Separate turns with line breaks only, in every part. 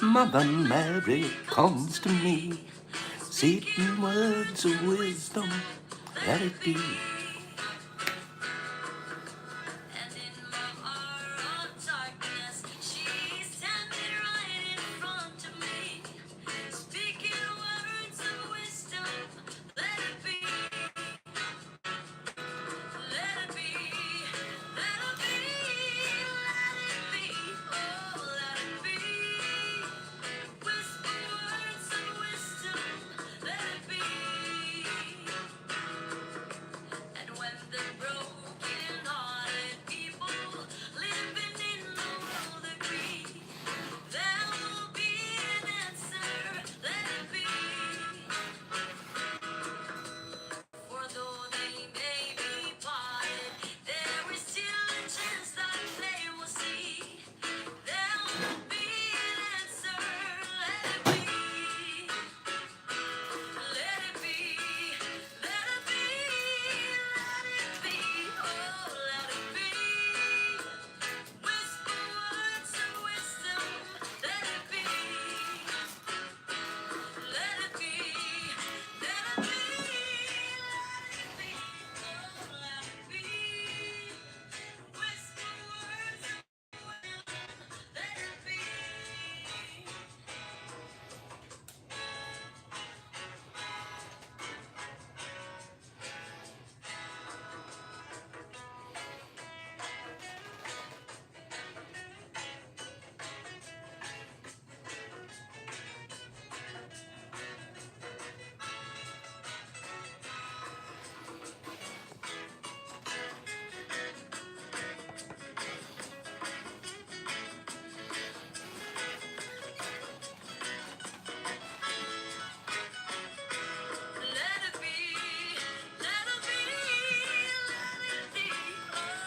Mother Mary comes to me, seeking words of wisdom, let it be.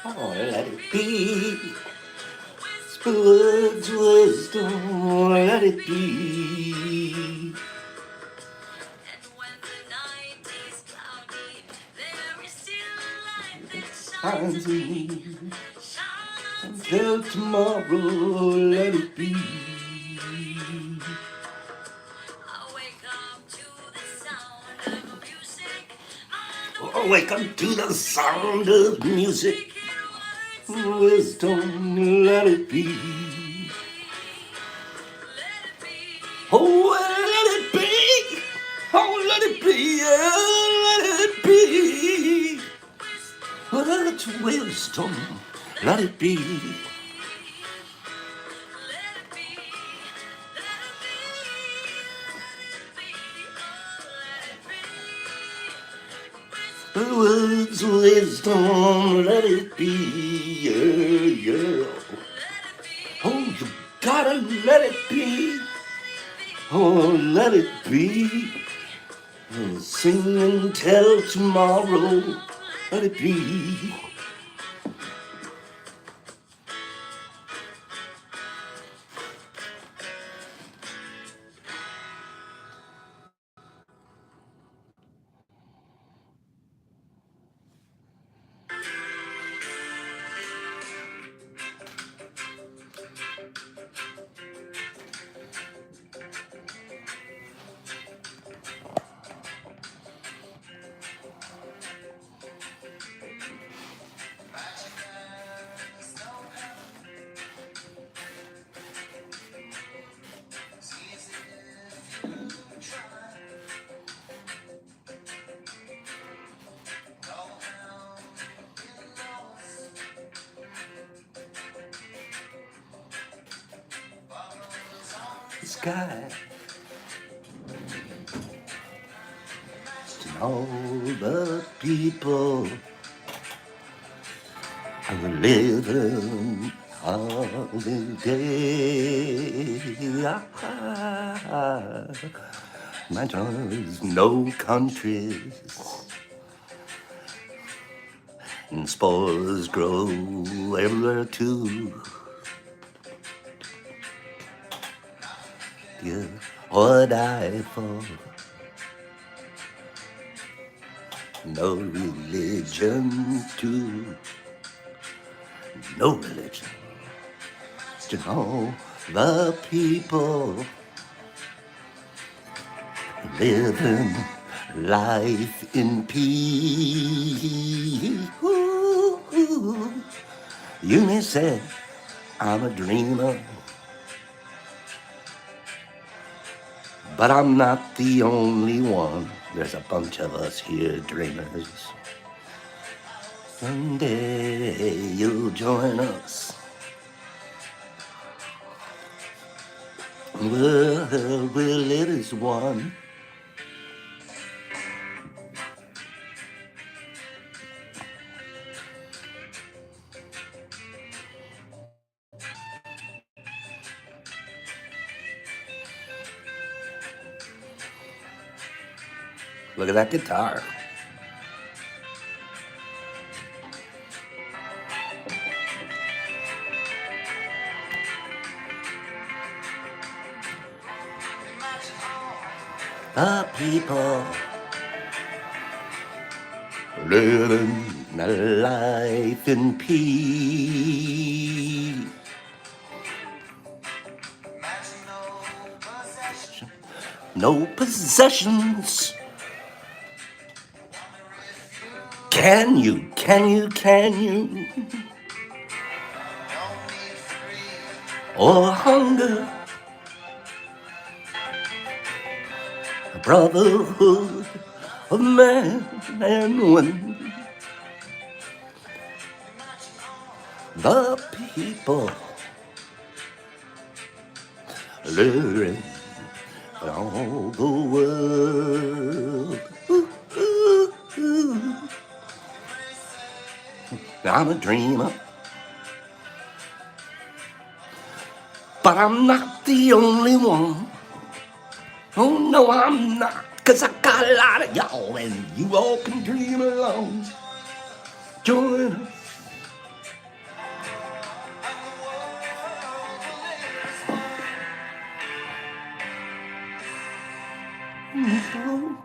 Oh, let it be. Words, wisdom, let it be. Shines in me. Until tomorrow, let it be. Oh, wake up to the sound of music. Wisdom, let it be. Oh, let it be. Oh, let it be. Let it be. Words, wisdom, let it be. Words, wisdom, let it be, yeah, yeah. Oh, you gotta let it be. Oh, let it be. Sing until tomorrow, let it be. Sky to all the people who are living holiday. Matters no countries, and spores grow everywhere too. Yeah, or die for. No religion too. No religion. to all the people living life in peace. Ooh, you may say I'm a dreamer, but I'm not the only one. There's a bunch of us here dreamers. Someday you'll join us. World will live as one. Look at that guitar. The people living a life in peace. No possessions. Can you? Or hunger, a brotherhood of man and woman. The people living all the world. Ooh, ooh, ooh. I'm a dreamer, but I'm not the only one. Oh no, I'm not, 'cause I got a lot of y'all, and you all can dream along. Join us. Boop.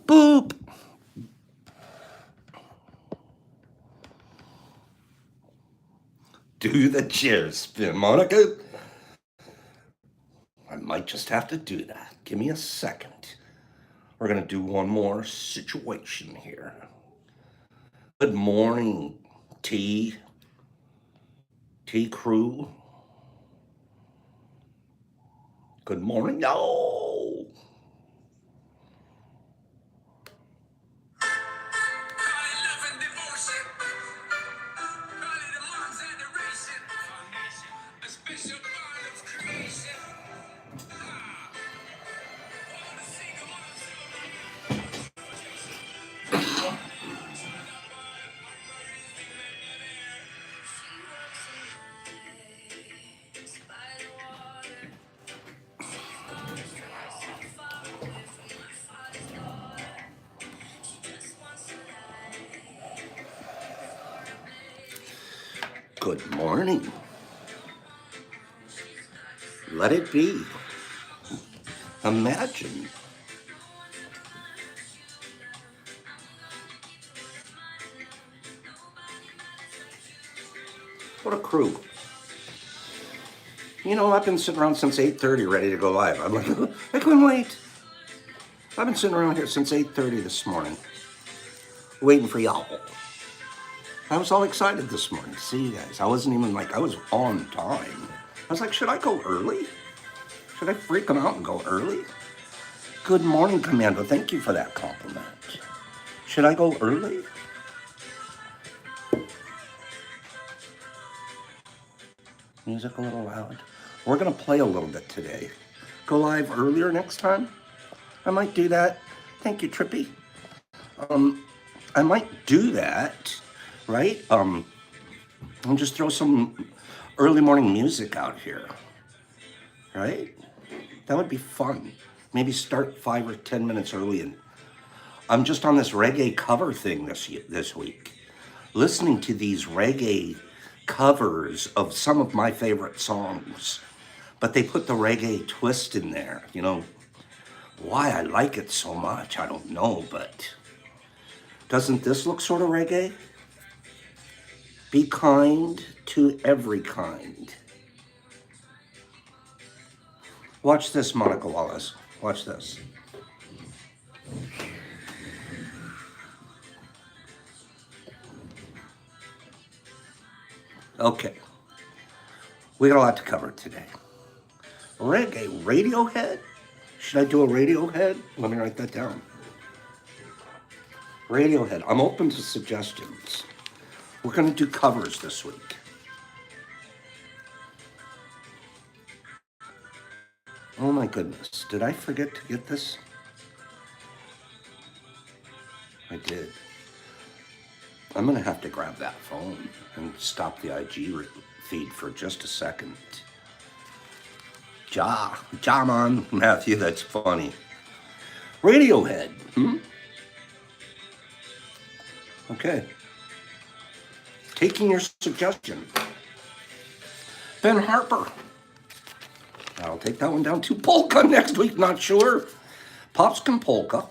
Boop. Do the chair spin, Monica. I might just have to do that. Give me a second. We're going to do one more situation here. Good morning, T crew. Good morning. No. Good morning. Let it be. Imagine. What a crew. You know, I've been sitting around since 8:30 ready to go live. I'm like, I couldn't wait. I've been sitting around here since 8:30 this morning, waiting for y'all. I was all excited this morning to see you guys. I wasn't even like, I was on time. I was like, should I go early? Should I freak them out and go early? Good morning, Commando. Thank you for that compliment. Should I go early? Music a little loud. We're going to play a little bit today. Go live earlier next time. I might do that. Thank you, Trippy. I might do that, right? And just throw some early morning music out here, right? That would be fun. Maybe start 5 or 10 minutes early. And I'm just on this reggae cover thing this week, listening to these reggae covers of some of my favorite songs, but they put the reggae twist in there. You know, why I like it so much, I don't know, but doesn't this look sort of reggae? Be kind to every kind. Watch this, Monica Wallace. Watch this. Okay. We got a lot to cover today. Reggae, Radiohead? Should I do a Radiohead? Let me write that down. Radiohead. I'm open to suggestions. We're going to do covers this week. Oh my goodness. Did I forget to get this? I did. I'm going to have to grab that phone and stop the IG feed for just a second. Ja man, Matthew, that's funny. Radiohead. Okay. Taking your suggestion. Ben Harper. I'll take that one down too. Polka next week, not sure. Pops can polka.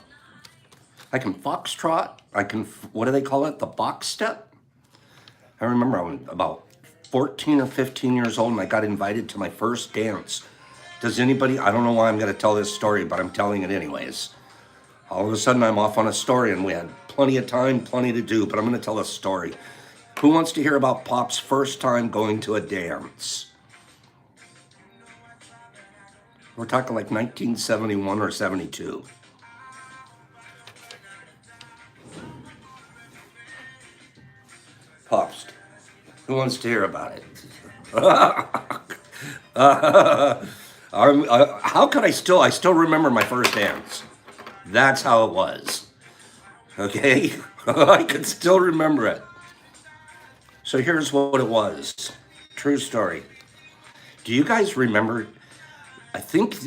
I can foxtrot. I can, what do they call it? The box step? I remember I was about 14 or 15 years old and I got invited to my first dance. Does anybody, I don't know why I'm going to tell this story, but I'm telling it anyways. All of a sudden I'm off on a story and we had plenty of time, plenty to do, but I'm going to tell a story. Who wants to hear about Pop's first time going to a dance? We're talking like 1971 or 72. Pops, who wants to hear about it? How could I still remember my first dance. That's how it was. Okay? I could still remember it. So here's what it was. True story. Do you guys remember, I think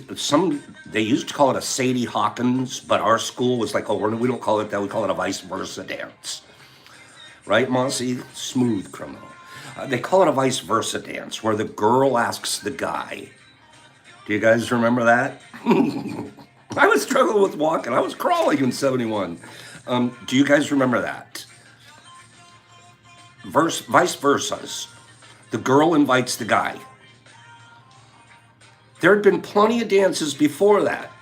they used to call it a Sadie Hawkins, but our school was like, oh, we don't call it that, we call it a vice versa dance. Right, Mossy? Smooth criminal. They call it a vice versa dance, where the girl asks the guy. Do you guys remember that? I was struggling with walking. I was crawling in 71. Do you guys remember that? Vice versas. The girl invites the guy. There had been plenty of dances before that.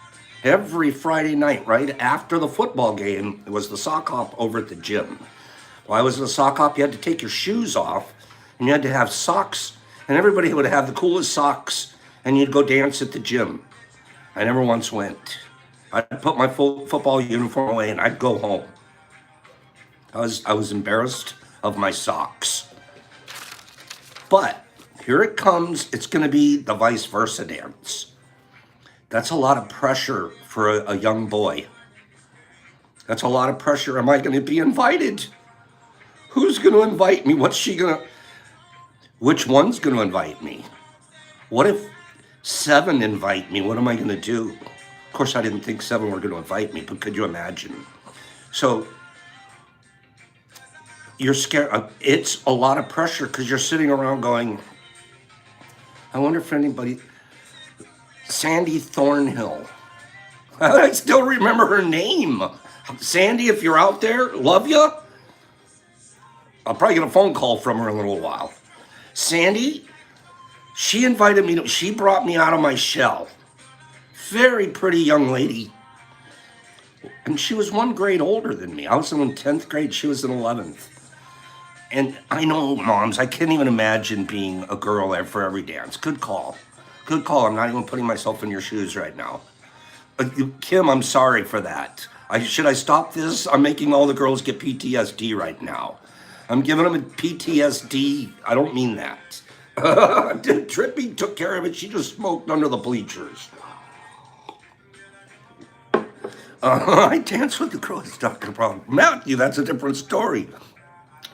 Every Friday night, right after the football game, it was the sock hop over at the gym. Why was it a sock hop? You had to take your shoes off, and you had to have socks, and everybody would have the coolest socks, and you'd go dance at the gym. I never once went. I'd put my football uniform away, and I'd go home. I was embarrassed of my socks. But here it comes. It's going to be the vice versa dance. That's a lot of pressure for a young boy. That's a lot of pressure. Am I going to be invited? Who's going to invite me? Which one's going to invite me? What if 7 invite me? What am I going to do? Of course, I didn't think 7 were going to invite me, but could you imagine? So you're scared. It's a lot of pressure because you're sitting around going, I wonder if anybody, Sandy Thornhill. I still remember her name. Sandy, if you're out there, love you. I'll probably get a phone call from her in a little while. Sandy, she invited me she brought me out of my shell. Very pretty young lady. And she was 1 grade older than me. I was in 10th grade, she was in 11th. And I know, moms, I can't even imagine being a girl there for every dance. Good call. Good call. I'm not even putting myself in your shoes right now. Kim, I'm sorry for that. Should I stop this? I'm making all the girls get PTSD right now. I'm giving them a PTSD. I don't mean that. Trippy took care of it. She just smoked under the bleachers. I danced with the girls, Dr. Brown. Matthew, that's a different story.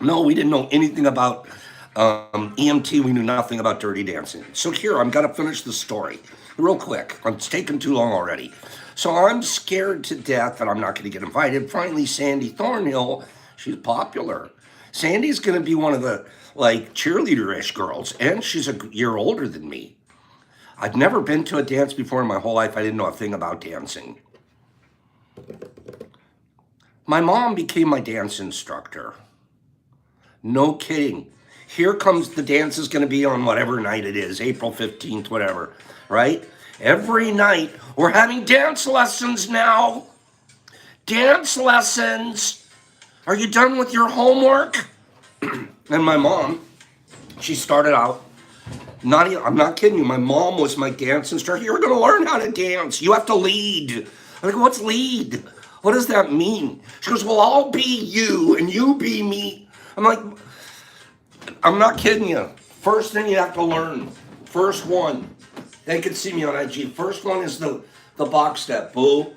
No, we didn't know anything about EMT. We knew nothing about dirty dancing. So here, I'm going to finish the story real quick. It's taken too long already. So I'm scared to death that I'm not going to get invited. Finally, Sandy Thornhill, she's popular. Sandy's going to be one of the cheerleader-ish girls, and she's a year older than me. I've never been to a dance before in my whole life. I didn't know a thing about dancing. My mom became my dance instructor. No kidding. Here comes the dance is going to be on whatever night it is, April 15th, whatever, right? Every night, we're having dance lessons now. Dance lessons. Are you done with your homework? And my mom, she started out, I'm not kidding you, my mom was my dance instructor. You're going to learn how to dance. You have to lead. I'm like, what's lead? What does that mean? She goes, well, I'll be you and you be me. I'm like, I'm not kidding you. First thing you have to learn, first one, they can see me on IG. First one is the box step. Boom.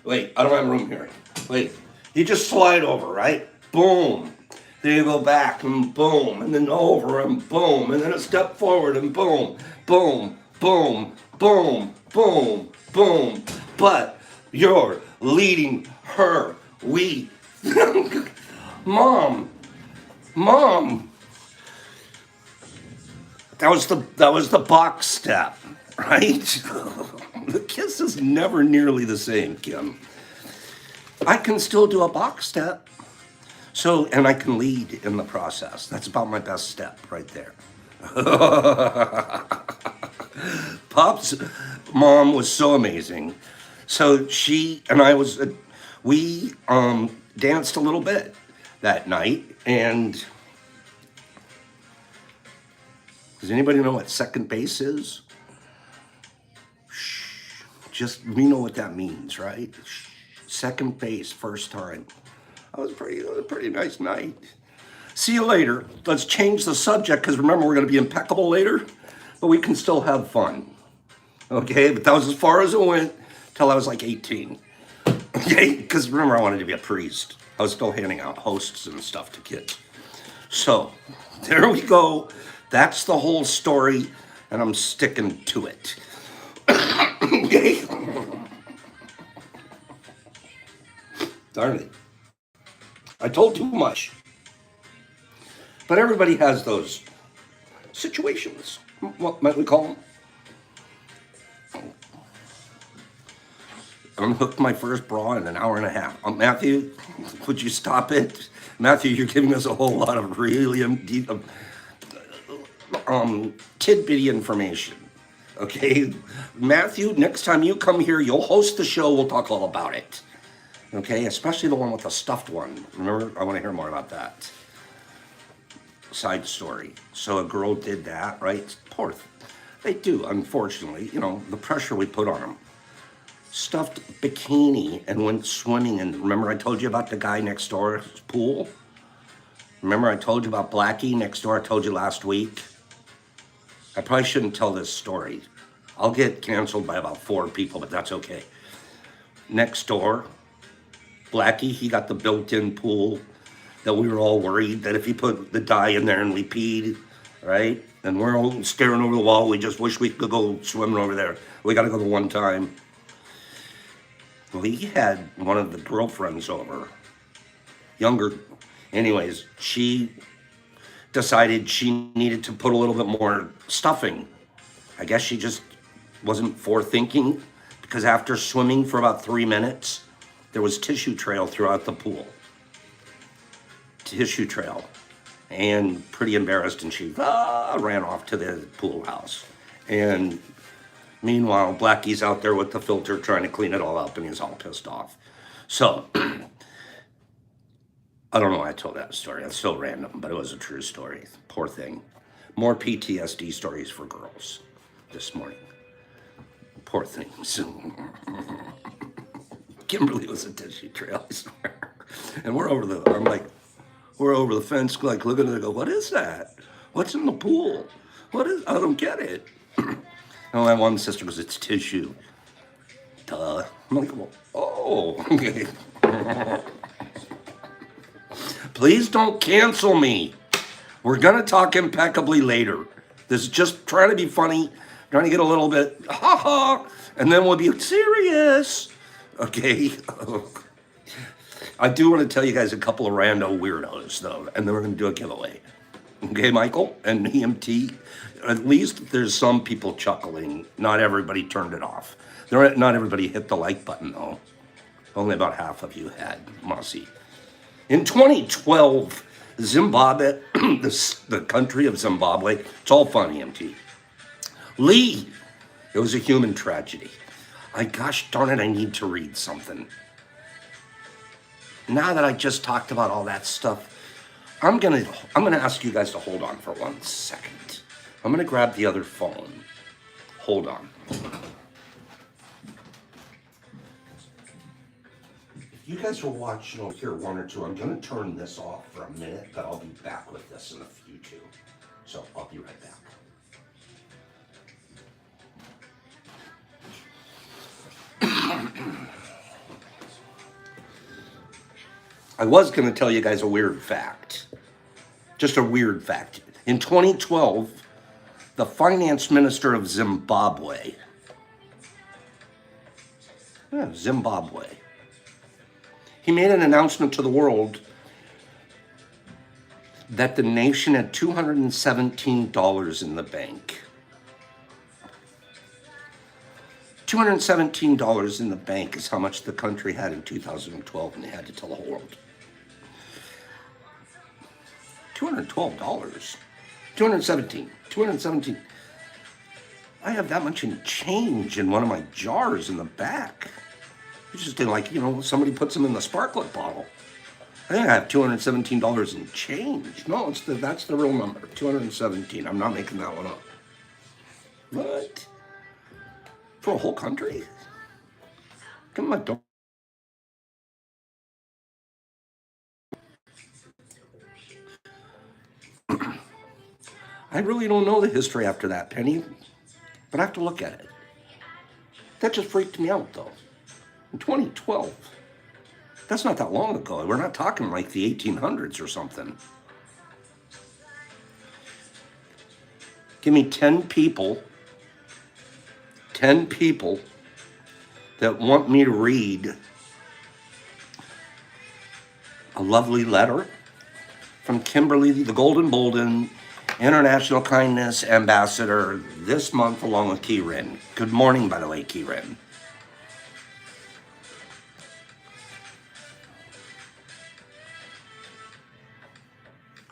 Wait, I don't have room here. Wait, you just slide over, right? Boom. Then you go back and boom, and then over and boom, and then a step forward and boom, boom, boom, boom, boom, boom. But you're leading her. Mom. That was the box step, right? The kiss is never nearly the same, Kim. I can still do a box step. So, and I can lead in the process. That's about my best step right there. Pop's mom was so amazing. So she and I we danced a little bit that night. And does anybody know what second base is? Just, we know what that means, right? Second base, first time. It was a pretty nice night. See you later. Let's change the subject because remember we're going to be impeccable later, but we can still have fun. Okay, but that was as far as it went till I was like 18. Okay, because remember I wanted to be a priest. I was still handing out hosts and stuff to kids. So there we go. That's the whole story, and I'm sticking to it. Okay. Darn it. I told too much. But everybody has those situations. What might we call them? Unhooked my first bra in an hour and a half. Matthew, would you stop it? Matthew, you're giving us a whole lot of really tidbitty information. Okay? Matthew, next time you come here, you'll host the show. We'll talk all about it. Okay, especially the one with the stuffed one. Remember, I want to hear more about that. Side story. So a girl did that, right? They do, unfortunately. You know, the pressure we put on them. Stuffed bikini and went swimming. And remember I told you about the guy next door's pool? Remember I told you about Blackie next door? I told you last week. I probably shouldn't tell this story. I'll get canceled by about 4 people, but that's okay. Next door, Blackie, he got the built-in pool that we were all worried that if he put the dye in there and we peed, right? And we're all staring over the wall. We just wish we could go swimming over there. We got to go the one time. Well, he had one of the girlfriends over, younger. Anyways, she decided she needed to put a little bit more stuffing. I guess she just wasn't forethinking because after swimming for about 3 minutes, there was tissue trail throughout the pool. Tissue trail. And pretty embarrassed, and she ran off to the pool house. And meanwhile, Blackie's out there with the filter trying to clean it all up, and he's all pissed off. So, I don't know why I told that story. That's so random, but it was a true story. Poor thing. More PTSD stories for girls this morning. Poor things. Kimberly was a tissue trail, I swear. And we're over the fence, like looking at it, go, what is that? What's in the pool? I don't get it. And my one sister goes, it's tissue. Duh. I'm like, well, oh, okay. Please don't cancel me. We're gonna talk impeccably later. This is just trying to be funny, trying to get a little bit, and then we'll be serious. Okay. I do want to tell you guys a couple of rando weirdos, though, and then we're going to do a giveaway. Okay, Michael and EMT? At least there's some people chuckling. Not everybody turned it off. Not everybody hit the like button, though. Only about half of you had. Mossy. In 2012, Zimbabwe, the country of Zimbabwe, it's all fun, EMT. Lee It was a human tragedy. Gosh darn it, I need to read something. Now that I just talked about all that stuff, I'm gonna ask you guys to hold on for 1 second. I'm gonna grab the other phone. Hold on. If you guys are watching over here, 1 or 2, I'm gonna turn this off for a minute, but I'll be back with this in a few too. So I'll be right back. I was going to tell you guys a weird fact. Just a weird fact. In 2012, the finance minister of Zimbabwe, Zimbabwe, he made an announcement to the world that the nation had $217 in the bank. $217 in the bank is how much the country had in 2012, and they had to tell the whole world. $212. 217. I have that much in change in one of my jars in the back. It's just like, somebody puts them in the sparklet bottle. I think I have $217 in change. No, that's the real number, 217. I'm not making that one up. What? For a whole country? Come on, don't. I really don't know the history after that, Penny, but I have to look at it. That just freaked me out, though. In 2012. That's not that long ago. We're not talking like the 1800s or something. Give me 10 people that want me to read a lovely letter from Kimberly, the Golden Bolden, International Kindness Ambassador this month, along with Kieran. Good morning, by the way, Kieran.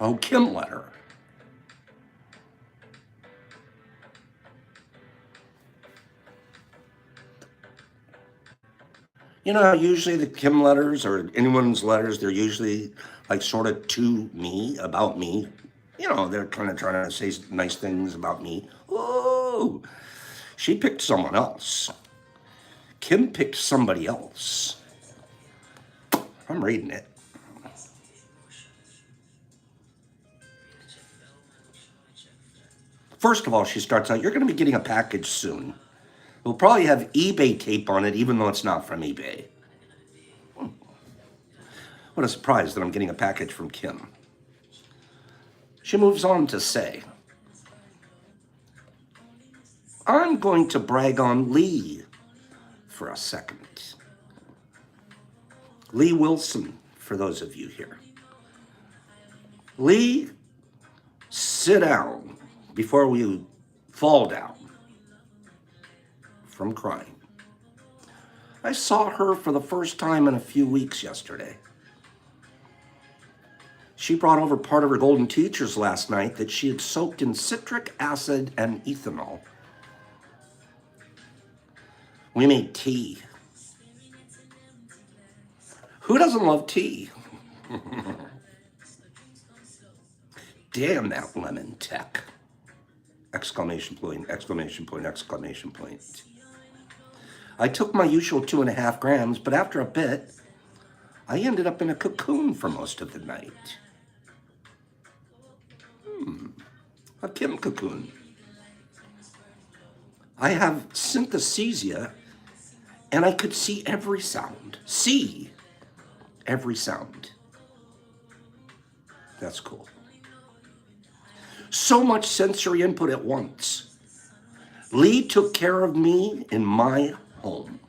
Oh, Kim letter. Usually the Kim letters or anyone's letters, they're usually like sort of to me, about me. They're kind of trying to say nice things about me. Oh, she picked someone else. Kim picked somebody else. I'm reading it. First of all, she starts out, you're going to be getting a package soon. We'll probably have eBay tape on it, even though it's not from eBay. What a surprise that I'm getting a package from Kim. She moves on to say, I'm going to brag on Lee for a second. Lee Wilson, for those of you here. Lee, sit down before we fall down from crying. I saw her for the first time in a few weeks yesterday. She brought over part of her golden teachers last night that she had soaked in citric acid and ethanol. We made tea. Who doesn't love tea? Damn that lemon tech. Exclamation point, exclamation point, exclamation point. I took my usual 2.5 grams, but after a bit, I ended up in a cocoon for most of the night. A Kim cocoon. I have synesthesia, and I could see every sound. See every sound. That's cool. So much sensory input at once. Lee took care of me in my home,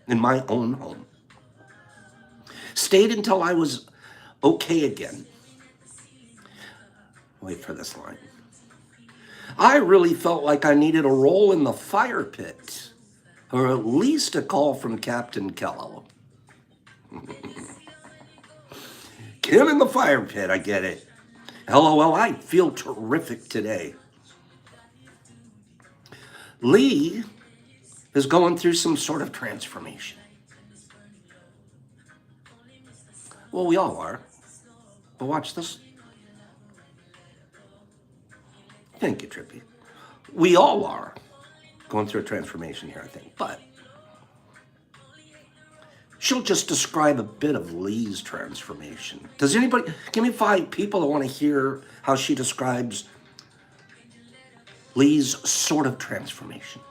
in my own home. Stayed until I was okay again. Wait for this line. I really felt like I needed a role in the fire pit, or at least a call from Captain Kello. Kim in the fire pit, I get it. LOL, I feel terrific today. Lee is going through some sort of transformation. Well, we all are. But watch this. Thank you, Trippy. We all are going through a transformation here, I think. But she'll just describe a bit of Lee's transformation. Does anybody, give me 5 people that want to hear how she describes Lee's sort of transformation.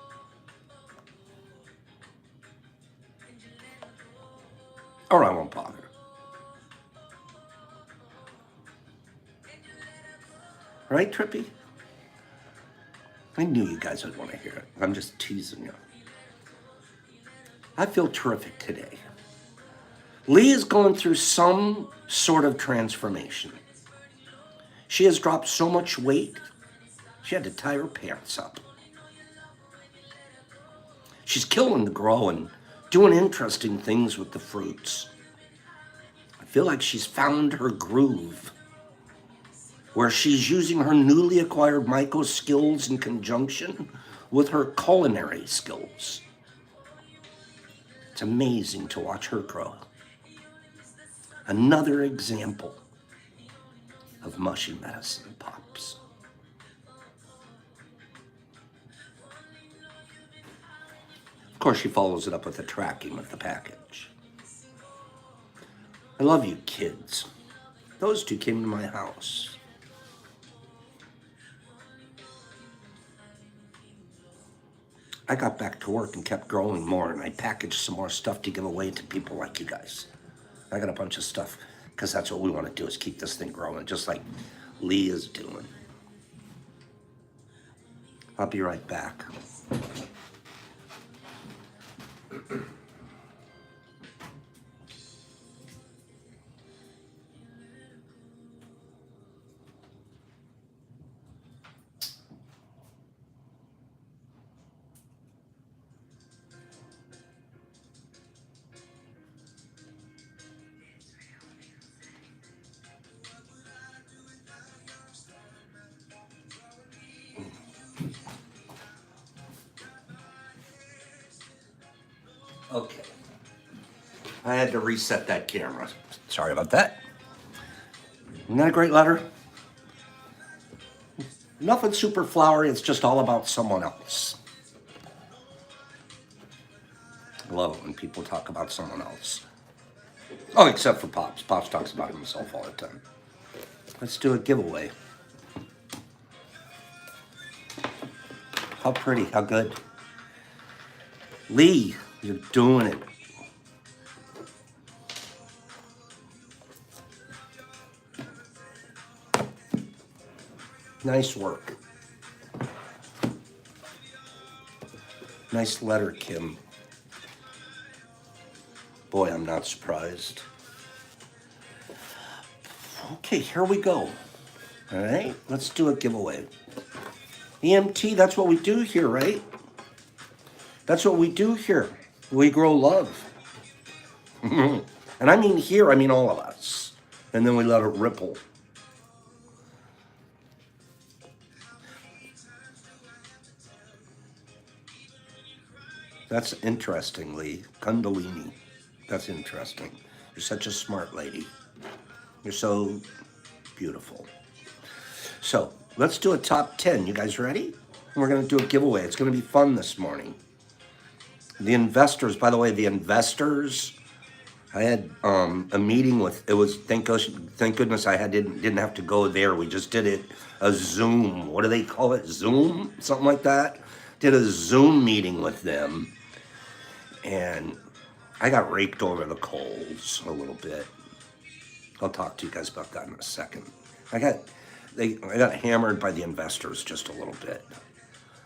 Or I won't bother. Right, Trippy? I knew you guys would want to hear it. I'm just teasing you. I feel terrific today. Lee is going through some sort of transformation. She has dropped so much weight, she had to tie her pants up. She's killing the grow and doing interesting things with the fruits. I feel like she's found her groove, where she's using her newly acquired myco skills in conjunction with her culinary skills. It's amazing to watch her grow. Another example of mushy medicine pops. Of course, she follows it up with the tracking of the package. I love you, kids. Those 2 came to my house. I got back to work and kept growing more, and I packaged some more stuff to give away to people like you guys. I got a bunch of stuff, because that's what we want to do, is keep this thing growing, just like Lee is doing. I'll be right back. Okay. I had to reset that camera. Sorry about that. Isn't that a great letter? Nothing super flowery, it's just all about someone else. I love it when people talk about someone else. Oh, except for Pops. Pops talks about himself all the time. Let's do a giveaway. How pretty, how good. Lee, you're doing it. Nice work. Nice letter, Kim. Boy, I'm not surprised. Okay, here we go. All right, let's do a giveaway. EMT, that's what we do here, right? That's what we do here. We grow love. And I mean here, I mean all of us. And then we let it ripple. That's interesting, Lee. Kundalini. That's interesting. You're such a smart lady. You're so beautiful. So, let's do a top 10. You guys ready? We're going to do a giveaway. It's going to be fun this morning. The investors, by the way, I had a meeting with, it was, thank goodness I didn't have to go there. We just did it, a Zoom. What do they call it? Zoom? Something like that. Did a Zoom meeting with them. And I got raked over the coals a little bit. I'll talk to you guys about that in a second. I got hammered by the investors just a little bit.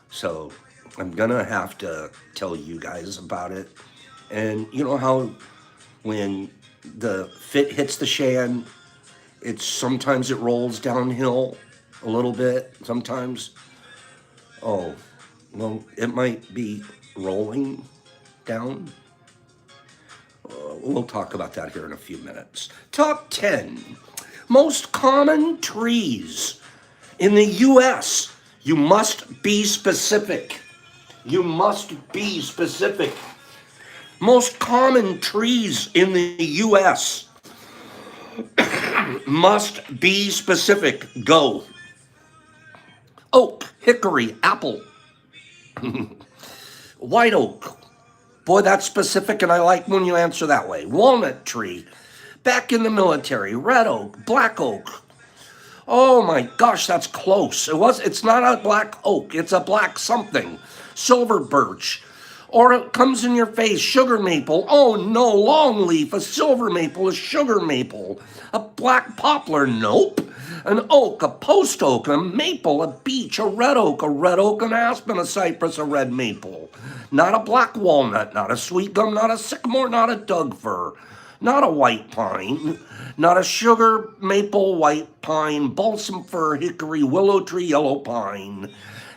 So I'm gonna have to tell you guys about it. And you know how when the fit hits the shan, sometimes it rolls downhill a little bit, sometimes. Oh, well, it might be rolling down. We'll talk about that here in a few minutes. Top 10 most common trees in the U.S. You must be specific. You must be specific. Most common trees in the U.S. must be specific. Go. Oak, hickory, apple, white oak. Boy, that's specific, and I like when you answer that way. Walnut tree, back in the military, red oak, black oak. Oh my gosh, that's close. It's not a black oak, it's a black something. Silver birch. Or it comes in your face, sugar maple. Oh no, longleaf, a silver maple, a sugar maple. A black poplar, nope. An oak, a post oak, a maple, a beech, a red oak, an aspen, a cypress, a red maple. Not a black walnut, not a sweet gum, not a sycamore, not a Doug fir. Not a white pine, not a sugar maple, white pine, balsam fir, hickory, willow tree, yellow pine,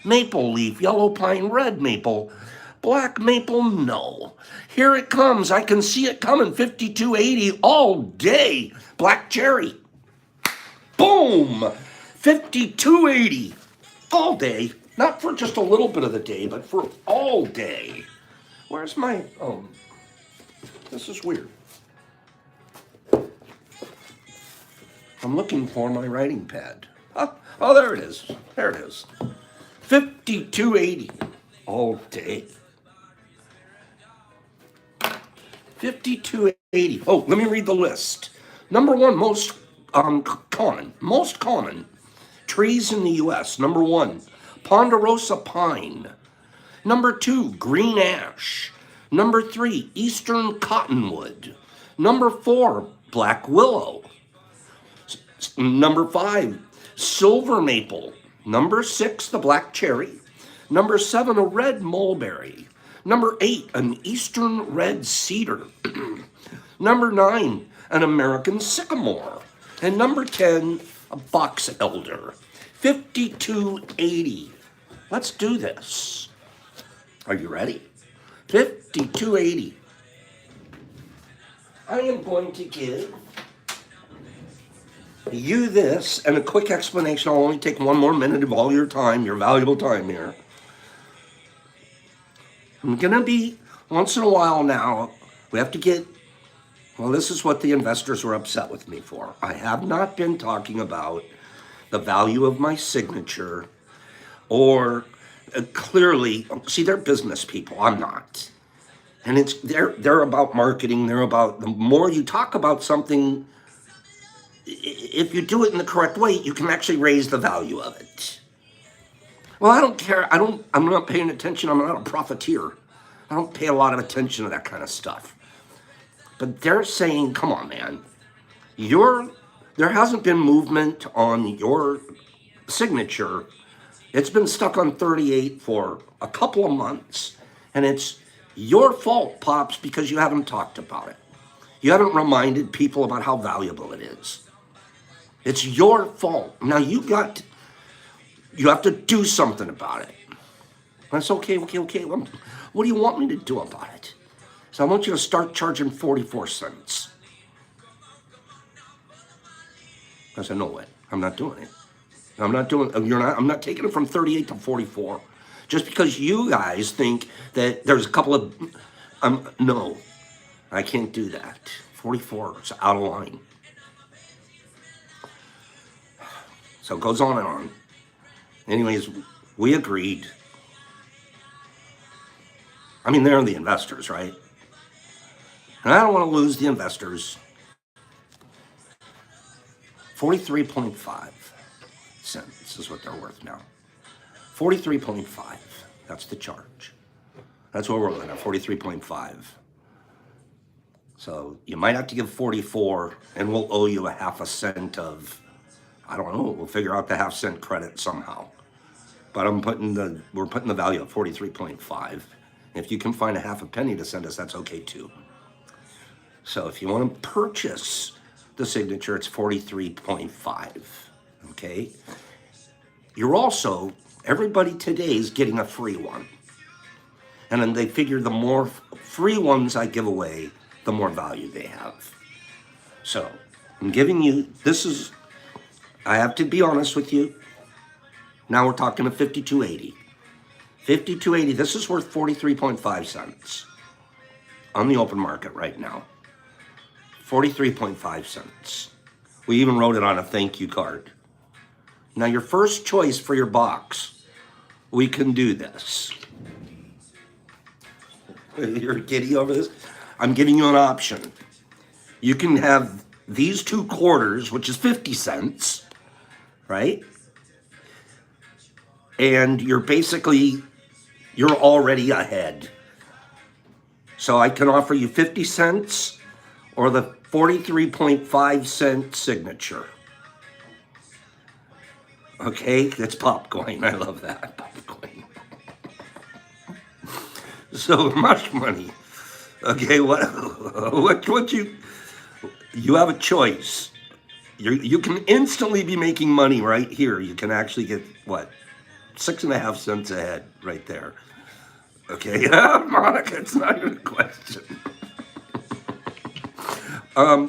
maple leaf, yellow pine, red maple, black maple, no. Here it comes. I can see it coming. 5280 all day. Black cherry. Boom. 5280 all day. Not for just a little bit of the day, but for all day. Where's my, this is weird. I'm looking for my writing pad. Oh, there it is. There it is. 5280 all day. 5280. Oh, let me read the list. Number one, most common trees in the U.S. Number one, ponderosa pine. Number two, green ash. Number three, eastern cottonwood. Number four, black willow. Number five, silver maple. Number six, the black cherry. Number seven, a red mulberry. Number eight, an eastern red cedar. Number nine, an American sycamore. And number 10, a box elder. 5280. Let's do this. Are you ready? 5280. I am going to give you this and a quick explanation. I'll only take 1 more minute of all your time, your valuable time here. I'm going to be, once in a while now, we have to get, well, this is what the investors were upset with me for. I have not been talking about the value of my signature or clearly, see, they're business people. I'm not. And they're about marketing. They're about, the more you talk about something, if you do it in the correct way, you can actually raise the value of it. Well, I don't care. I'm not paying attention. I'm not a profiteer. I don't pay a lot of attention to that kind of stuff. But they're saying, come on, man. There hasn't been movement on your signature. It's been stuck on 38 for a couple of months. And it's your fault, Pops, because you haven't talked about it. You haven't reminded people about how valuable it is. It's your fault. Now you have to do something about it. That's okay. Well, what do you want me to do about it? So I want you to start charging 44 cents. I said, no way. I'm not doing it. I'm not taking it from 38 to 44. Just because you guys think that there's a couple of, no, I can't do that. 44, it's out of line. So it goes on and on. Anyways, we agreed. I mean, they're the investors, right? And I don't want to lose the investors. 43.5 cents is what they're worth now. 43.5, that's the charge. That's what we're looking at, 43.5. So you might have to give 44 and we'll owe you a half a cent of, I don't know, we'll figure out the half cent credit somehow. But we're putting the value at 43.5. If you can find a half a penny to send us, that's okay too. So if you want to purchase the signature, it's 43.5, okay? You're also, everybody today is getting a free one. And then they figure the more free ones I give away, the more value they have. So I'm giving you, I have to be honest with you. Now we're talking to 5280. 52.80. This is worth 43.5 cents on the open market right now. 43.5 cents. We even wrote it on a thank you card. Now your first choice for your box, we can do this. You're giddy over this? I'm giving you an option. You can have these 2 quarters, which is 50 cents, right? And you're already ahead. So I can offer you 50 cents or the 43.5 cent signature. Okay, it's popcorn. I love that, popcorn. So much money. Okay, what you have a choice. You can instantly be making money right here. You can actually get what? 6.5 cents ahead right there. Okay, Monica, it's not even a question.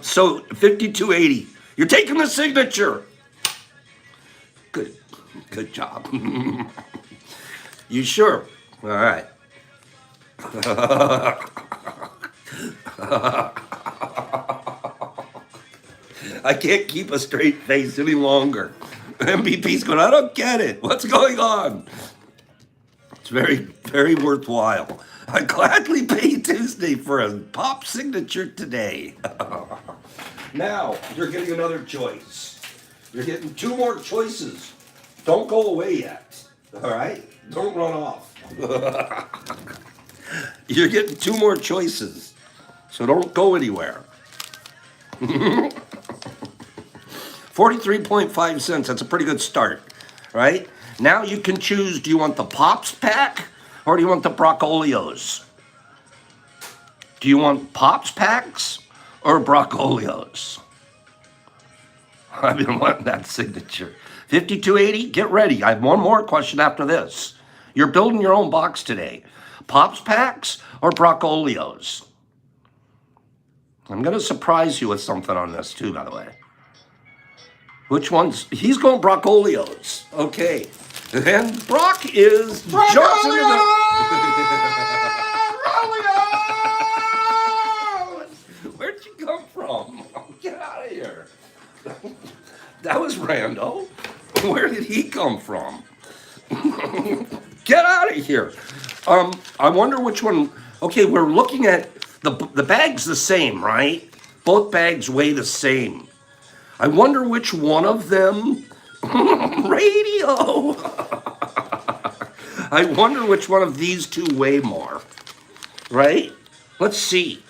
So 52.80. You're taking the signature. Good job. You sure? All right. I can't keep a straight face any longer. MVP's going, I don't get it. What's going on? It's very, very worthwhile. I gladly pay Tuesday for a pop signature today. Now, you're getting another choice. You're getting 2 more choices. Don't go away yet. All right? Don't run off. You're getting 2 more choices. So don't go anywhere. 43.5 cents. That's a pretty good start, right? Now you can choose, do you want the Pops pack or do you want the Broccolios? Do you want Pops packs or Broccolios? I've been wanting that signature. 52.80, get ready. I have one more question after this. You're building your own box today. Pops packs or Broccolios? I'm going to surprise you with something on this too, by the way. Which one's? He's going Broccolios. Okay. And Brock is Johnson. Where'd you come from? Get out of here. That was Rando. Where did he come from? Get out of here. I wonder which one. Okay, we're looking at the bag's the same, right? Both bags weigh the same. I wonder which one of them. Radio. I wonder which one of these 2 weigh more. Right? Let's see.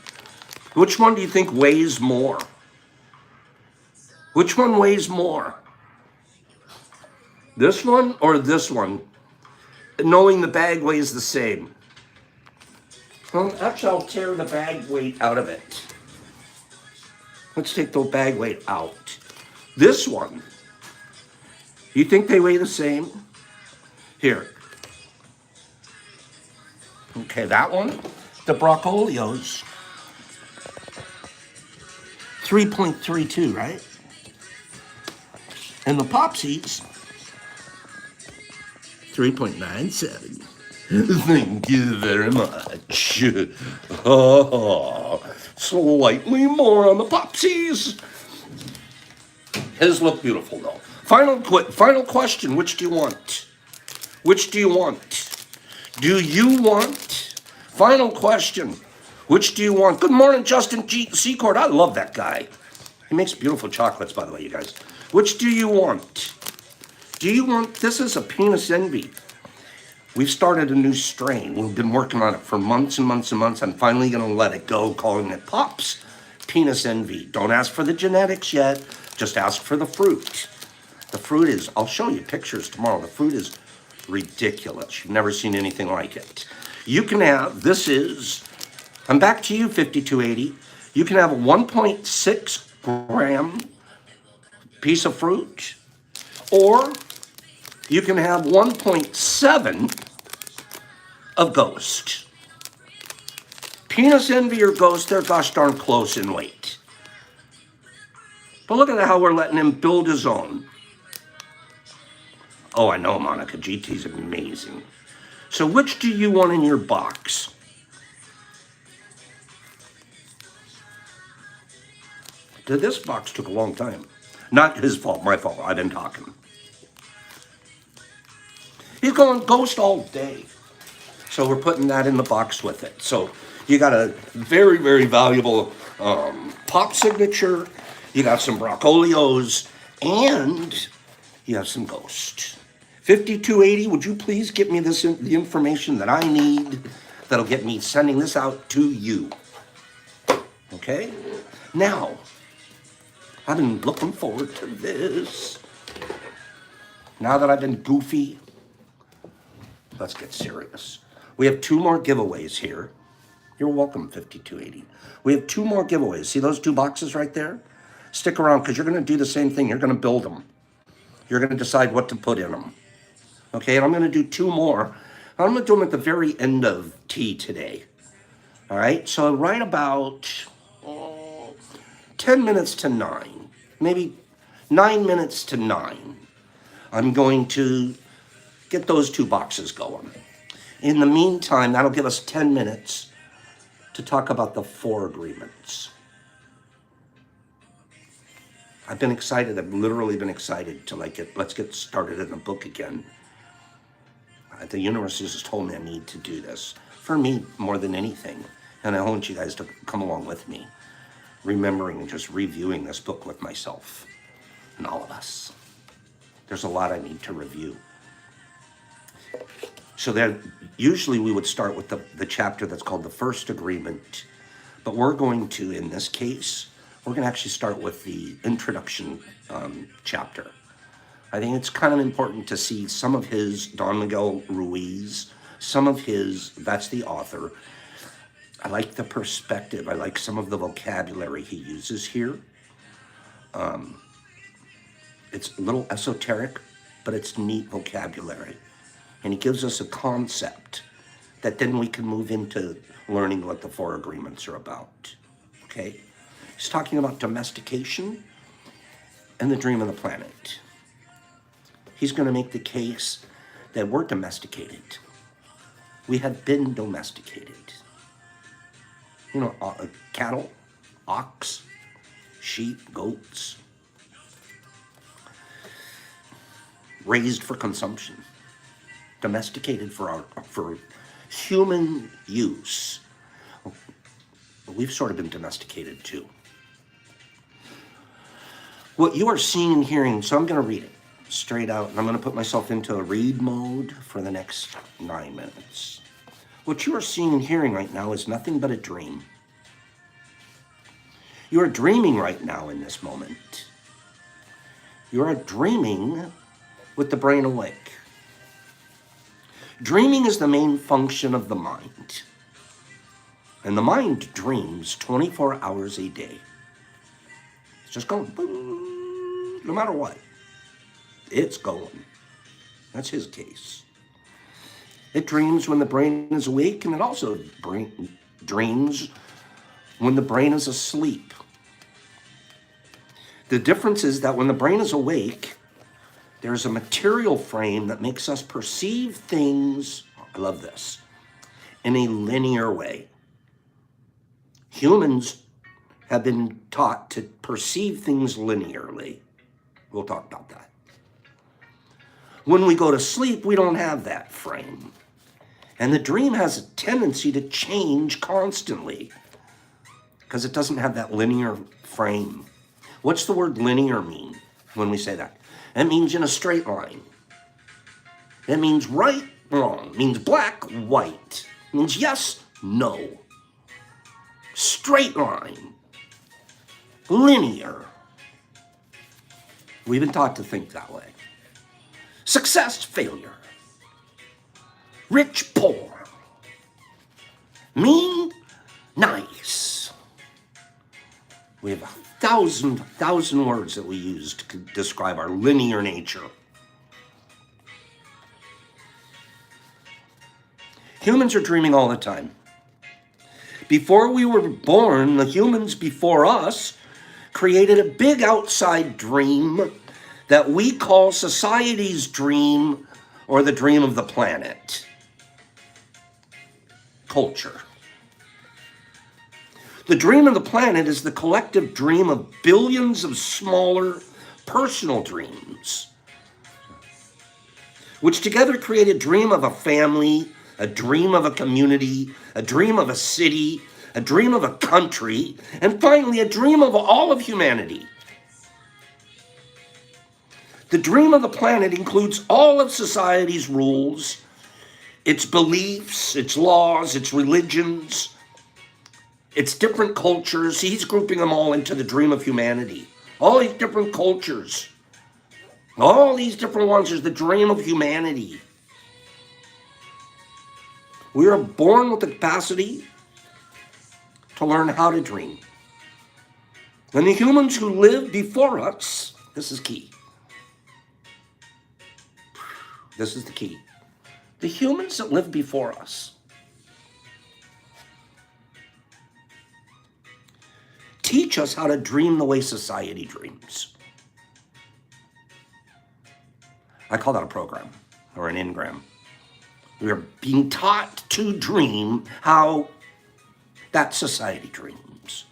Which one do you think weighs more? Which one weighs more? This one or this one? Knowing the bag weighs the same. Well, actually, I'll tear the bag weight out of it. Let's take the bag weight out. This one. You think they weigh the same? Here. Okay, that one. The Broccolios. 3.32, right? And the Popsies. 3.97. Thank you very much. Oh, slightly more on the Popsies. His look beautiful though. Final question. Which do you want? Which do you want? Do you want? Final question. Which do you want? Good morning, Justin Secord. I love that guy. He makes beautiful chocolates, by the way, you guys. Which do you want? Do you want? This is a penis envy. We've started a new strain. We've been working on it for months and months and months. I'm finally going to let it go, calling it Pops Penis Envy. Don't ask for the genetics yet. Just ask for the fruit. The fruit is, I'll show you pictures tomorrow. The fruit is ridiculous. You've never seen anything like it. You can have, this is, I'm back to you, 5280. You can have a 1.6 gram piece of fruit, or you can have 1.7 of Ghost. Penis Envy or Ghost, they're gosh darn close in weight. But look at how we're letting him build his own. Oh, I know, Monica. GT's amazing. So which do you want in your box? This box took a long time. Not his fault, my fault. I've been talking. He's going ghost all day. So we're putting that in the box with it. So you got a very, very valuable pop signature. You got some Broccolios, and you have some Ghost. 5280, would you please get me the information that I need that'll get me sending this out to you? Okay? Now, I've been looking forward to this. Now that I've been goofy, let's get serious. We have 2 more giveaways here. You're welcome, 5280. We have 2 more giveaways. See those 2 boxes right there? Stick around, because you're going to do the same thing. You're going to build them. You're going to decide what to put in them. Okay, and I'm going to do 2 more. I'm going to do them at the very end of tea today. All right, so right about 10 minutes to 9, maybe 9 minutes to 9, I'm going to get those 2 boxes going. In the meantime, that'll give us 10 minutes to talk about the 4 agreements. I've been excited. I've literally been excited to let's get started in the book again. The universe has just told me I need to do this. For me, more than anything. And I want you guys to come along with me, remembering and just reviewing this book with myself and all of us. There's a lot I need to review. So there, usually we would start with the chapter that's called the first agreement. But we're going to, in this case, we're going to actually start with the introduction chapter. I think it's kind of important to see some of his, Don Miguel Ruiz, some of his, that's the author. I like the perspective. I like some of the vocabulary he uses here. It's a little esoteric, but it's neat vocabulary. And he gives us a concept that then we can move into learning what the 4 agreements are about. Okay? He's talking about domestication and the dream of the planet. He's going to make the case that we're domesticated. We have been domesticated. You know, cattle, ox, sheep, goats, raised for consumption, domesticated for human use. We've sort of been domesticated too. What you are seeing and hearing, so I'm going to read it straight out, and I'm going to put myself into a read mode for the next 9 minutes. What you are seeing and hearing right now is nothing but a dream. You are dreaming right now in this moment. You are dreaming with the brain awake. Dreaming is the main function of the mind. And the mind dreams 24 hours a day. It's just going, boom, no matter what. It's going. That's his case. It dreams when the brain is awake, and it also dreams when the brain is asleep. The difference is that when the brain is awake, there's a material frame that makes us perceive things, I love this, in a linear way. Humans have been taught to perceive things linearly. We'll talk about that. When we go to sleep, we don't have that frame. And the dream has a tendency to change constantly because it doesn't have that linear frame. What's the word linear mean when we say that? It means in a straight line. It means right, wrong. It means black, white. It means yes, no. Straight line. Linear. We've been taught to think that way. Success, failure. Rich, poor. Mean, nice. We have 1,000 words that we use to describe our linear nature. Humans are dreaming all the time. Before we were born, the humans before us created a big outside dream that we call society's dream or the dream of the planet. culture. The dream of the planet is the collective dream of billions of smaller personal dreams, which together create a dream of a family, a dream of a community, a dream of a city, a dream of a country, and finally a dream of all of humanity. The dream of the planet includes all of society's rules, its beliefs, its laws, its religions, its different cultures. He's grouping them all into the dream of humanity. All these different cultures, all these different ones is the dream of humanity. We are born with the capacity to learn how to dream. And the humans who lived before us, this is key. This is the key. The humans that lived before us teach us how to dream the way society dreams. I call that a program or an engram. We are being taught to dream how that society dreams.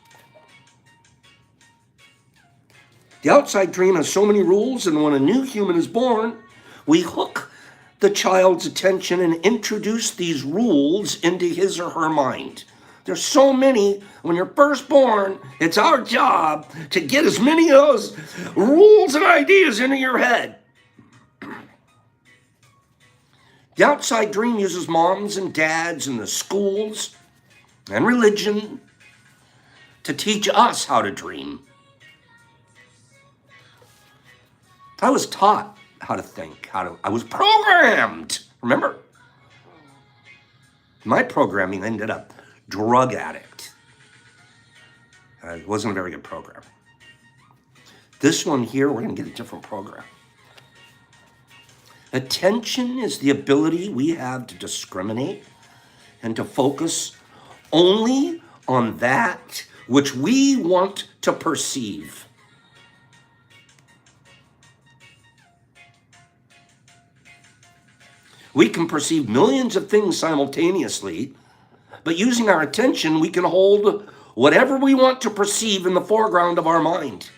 The outside dream has so many rules, and when a new human is born, we hook the child's attention and introduce these rules into his or her mind. There's so many. When you're first born, it's our job to get as many of those rules and ideas into your head. The outside dream uses moms and dads and the schools and religion to teach us how to dream. I was taught how to think, I was programmed. Remember? My programming ended up drug addict. It wasn't a very good program. This one here, we're going to get a different program. Attention is the ability we have to discriminate and to focus only on that which we want to perceive. We can perceive millions of things simultaneously, but using our attention, we can hold whatever we want to perceive in the foreground of our mind.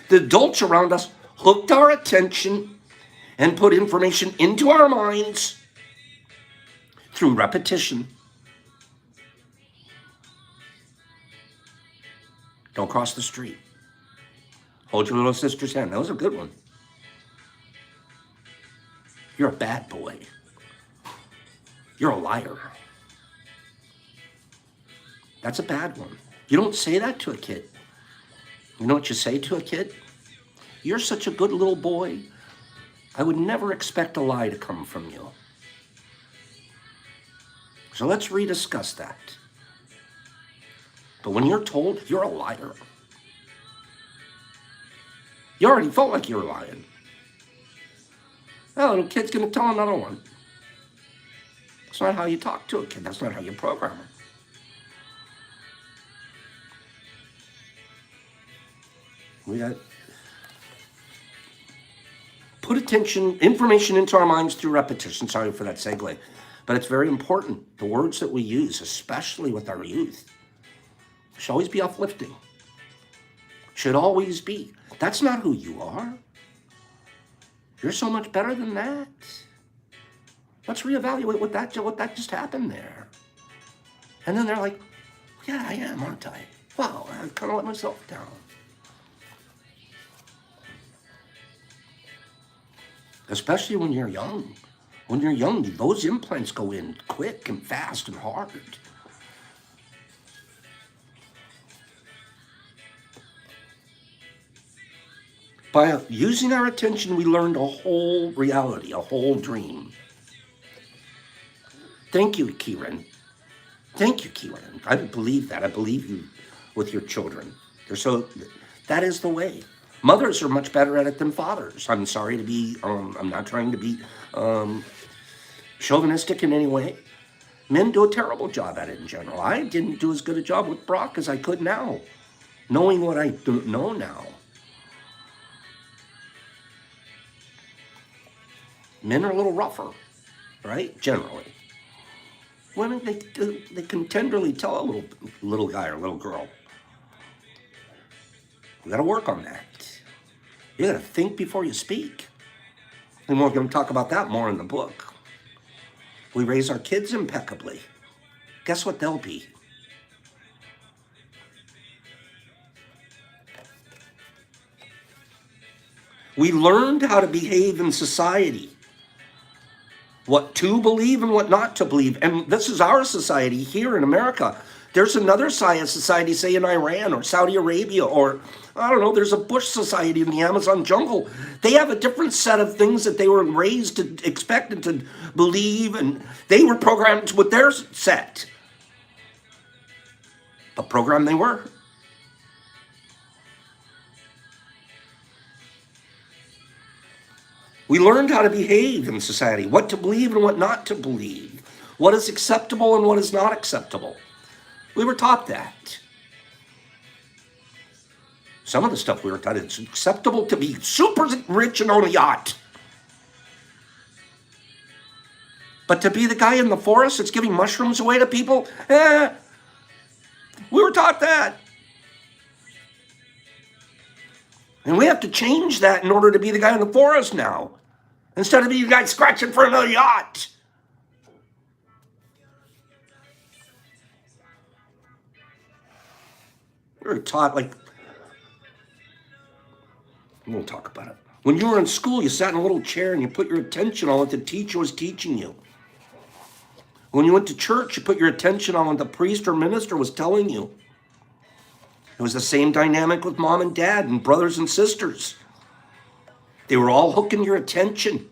The adults around us hooked our attention and put information into our minds through repetition. Don't cross the street. Hold your little sister's hand. That was a good one. You're a bad boy. You're a liar. That's a bad one. You don't say that to a kid. You know what you say to a kid? You're such a good little boy. I would never expect a lie to come from you. So let's rediscuss that. But when you're told you're a liar, you already felt like you were lying. Oh, the kid's going to tell another one. That's not how you talk to a kid. That's not how you program them. We got put information into our minds through repetition. Sorry for that segue. But it's very important. The words that we use, especially with our youth, should always be uplifting. Should always be. That's not who you are. You're so much better than that. Let's reevaluate what that just happened there. And then they're like, yeah, I am, aren't I? Wow, I kind of let myself down. Especially when you're young. When you're young, those implants go in quick and fast and hard. By using our attention, we learned a whole reality, a whole dream. Thank you, Kieran. Thank you, Kieran. I believe that. I believe you with your children. That is the way. Mothers are much better at it than fathers. I'm sorry to be, I'm not trying to be chauvinistic in any way. Men do a terrible job at it in general. I didn't do as good a job with Brock as I could now, knowing what I don't know now. Men are a little rougher, right? Generally. Women, they can tenderly tell a little guy or little girl, we got to work on that. You got to think before you speak. And we're going to talk about that more in the book. We raise our kids impeccably. Guess what they'll be? We learned how to behave in society, what to believe and what not to believe. And this is our society here in America. There's another society, say in Iran or Saudi Arabia, or I don't know, there's a Bush society in the Amazon jungle. They have a different set of things that they were raised to expect and to believe, and they were programmed with their set. The program they were. We learned how to behave in society, what to believe and what not to believe, what is acceptable and what is not acceptable. We were taught that. Some of the stuff we were taught, it's acceptable to be super rich and own a yacht. But to be the guy in the forest that's giving mushrooms away to people, we were taught that. And we have to change that in order to be the guy in the forest now. Instead of being the guy scratching for another yacht. We were taught, like, we won't talk about it. When you were in school, you sat in a little chair and you put your attention on what the teacher was teaching you. When you went to church, you put your attention on what the priest or minister was telling you. It was the same dynamic with mom and dad and brothers and sisters. They were all hooking your attention.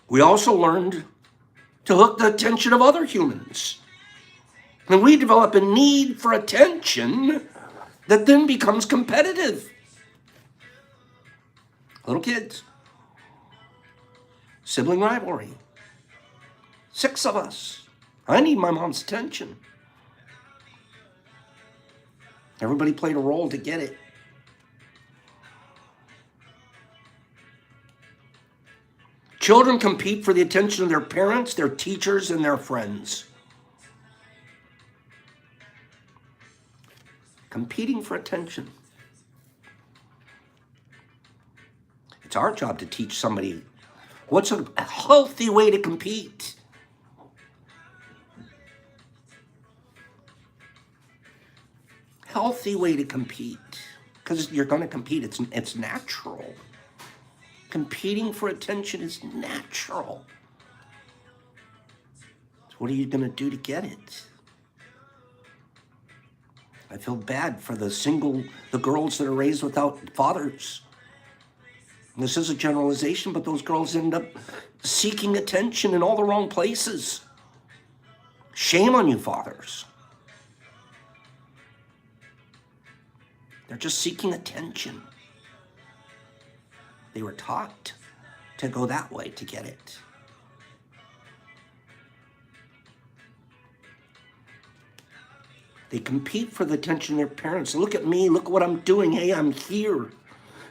We also learned to hook the attention of other humans. And we develop a need for attention that then becomes competitive. Little kids. Sibling rivalry. 6 of us. I need my mom's attention. Everybody played a role to get it. Children compete for the attention of their parents, their teachers, and their friends. Competing for attention. It's our job to teach somebody what's a healthy way to compete. Healthy way to compete. Because you're going to compete. It's natural. Competing for attention is natural. So what are you going to do to get it? I feel bad for the girls that are raised without fathers. This is a generalization, but those girls end up seeking attention in all the wrong places. Shame on you, fathers. They're just seeking attention. They were taught to go that way to get it. They compete for the attention of their parents. Look at me, look what I'm doing. Hey, I'm here.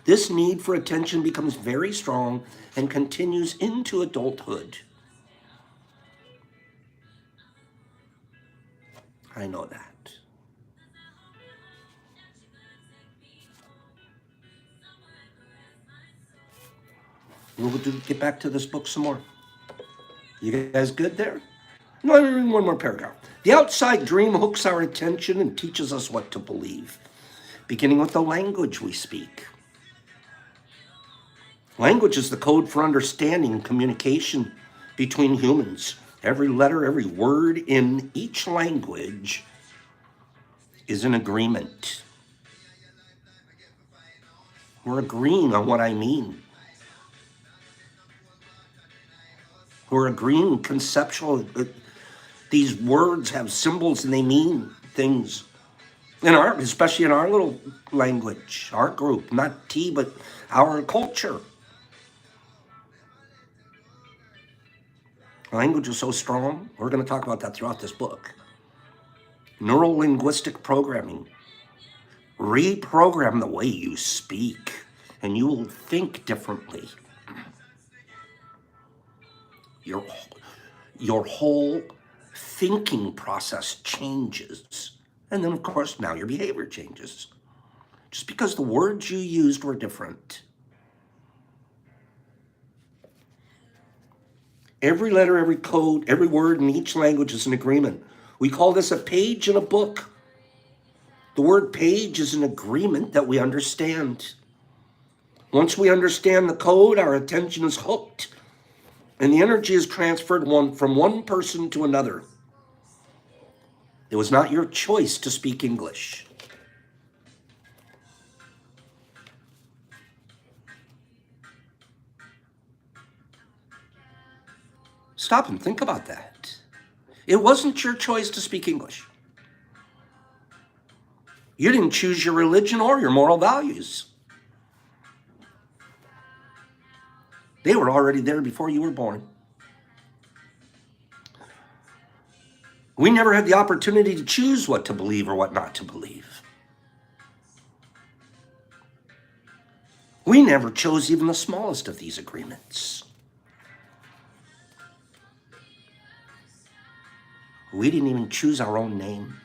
This need for attention becomes very strong and continues into adulthood. I know that. We'll get back to this book some more. You guys good there? No, I'm reading one more paragraph. The outside dream hooks our attention and teaches us what to believe, beginning with the language we speak. Language is the code for understanding and communication between humans. Every letter, every word in each language is an agreement. We're agreeing on what I mean. We're agreeing conceptual. These words have symbols and they mean things. Especially in our little language, our group, not T, but our culture. Language is so strong. We're going to talk about that throughout this book. Neuro-linguistic programming. Reprogram the way you speak, and you will think differently. Your whole thinking process changes. And then, of course, now your behavior changes. Just because the words you used were different. Every letter, every code, every word in each language is an agreement. We call this a page in a book. The word page is an agreement that we understand. Once we understand the code, our attention is hooked, and the energy is transferred from one person to another. It was not your choice to speak English. Stop and think about that. It wasn't your choice to speak English. You didn't choose your religion or your moral values. They were already there before you were born. We never had the opportunity to choose what to believe or what not to believe. We never chose even the smallest of these agreements. We didn't even choose our own name.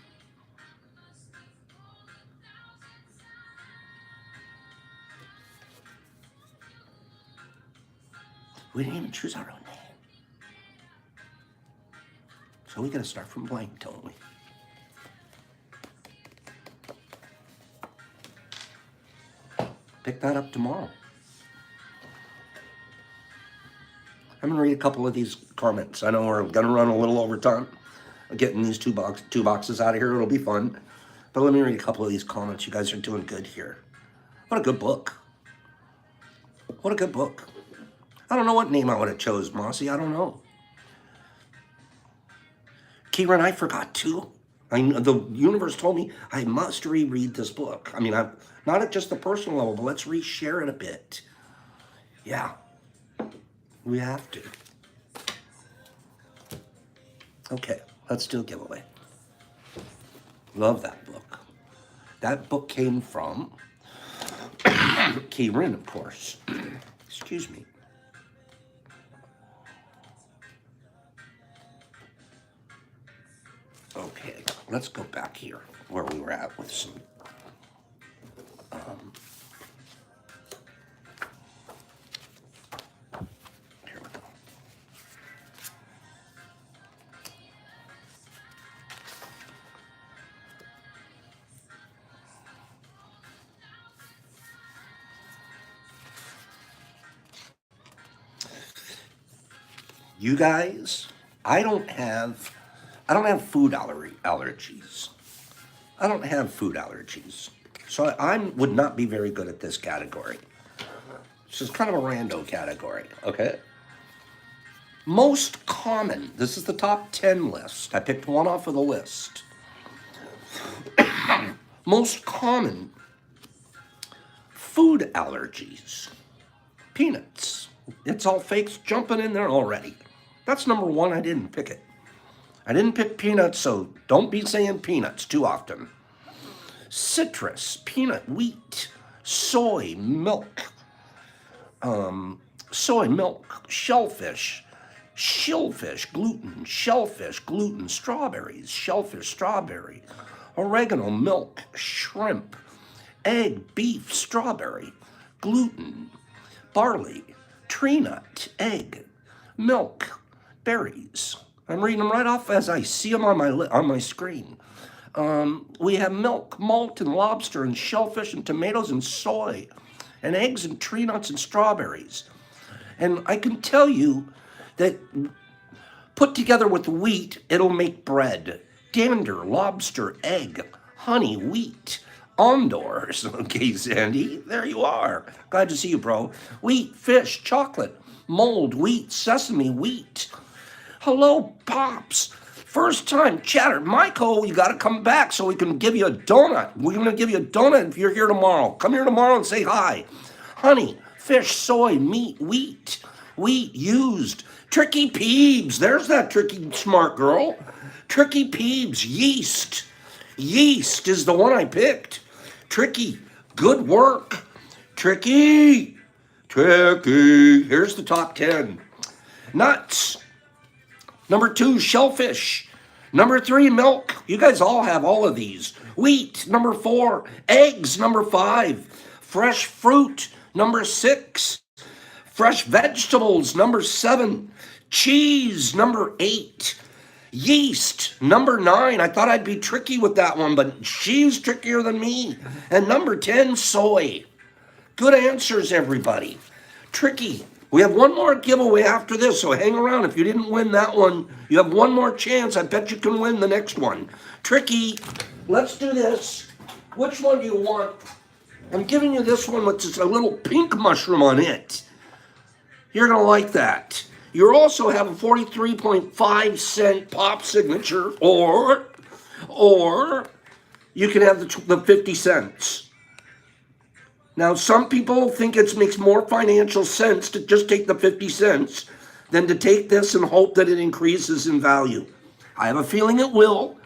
We didn't even choose our own name. So we got to start from blank, don't we? Pick that up tomorrow. I'm going to read a couple of these comments. I know we're going to run a little over time. Getting these two boxes out of here, it'll be fun. But let me read a couple of these comments. You guys are doing good here. What a good book. What a good book. I don't know what name I would have chose, Mossy. I don't know. Kieran, I forgot too. The universe told me I must reread this book. I mean, I'm not at just the personal level, but let's reshare it a bit. Yeah, we have to. Okay, let's do a giveaway. Love that book. That book came from Kieran, of course. Excuse me. Okay, let's go back here where we were at with some here we go. You guys, I don't have food allergies. I don't have food allergies. So I would not be very good at this category. This is kind of a rando category, okay? Most common, this is the top 10 list. I picked one off of the list. Most common food allergies. Peanuts. It's all fakes jumping in there already. That's number one. I didn't pick it. I didn't pick peanuts, so don't be saying peanuts too often. Citrus, peanut, wheat, soy, milk, shellfish, gluten, strawberries, shellfish, strawberry, oregano, milk, shrimp, egg, beef, strawberry, gluten, barley, tree nut, egg, milk, berries. I'm reading them right off as I see them on my screen. We have milk, malt, and lobster, and shellfish, and tomatoes, and soy, and eggs, and tree nuts, and strawberries. And I can tell you that put together with wheat, it'll make bread. Dander, lobster, egg, honey, wheat, Ondors. Okay, Sandy, there you are. Glad to see you, bro. Wheat, fish, chocolate, mold, wheat, sesame, wheat. Hello, Pops. First time chatter. Michael, you got to come back so we can give you a donut. We're going to give you a donut if you're here tomorrow. Come here tomorrow and say hi. Honey, fish, soy, meat, wheat, used. Tricky Peebs. There's that tricky smart girl. Tricky Peebs, yeast. Yeast is the one I picked. Tricky, good work. Tricky. Here's the top 10. Nuts. Number 2, shellfish. Number 3, milk. You guys all have all of these. Wheat, number 4. Eggs, number 5. Fresh fruit, number 6. Fresh vegetables, number 7. Cheese, number 8. Yeast, number 9. I thought I'd be tricky with that one, but she's trickier than me. And number 10, soy. Good answers, everybody. Tricky. We have one more giveaway after this, so hang around. If you didn't win that one, you have one more chance. I bet you can win the next one. Tricky. Let's do this. Which one do you want? I'm giving you this one with just a little pink mushroom on it. You're going to like that. You also have a 43.5 pop signature, or you can have the 50 cents. Now, some people think it makes more financial sense to just take the 50 cents than to take this and hope that it increases in value. I have a feeling it will,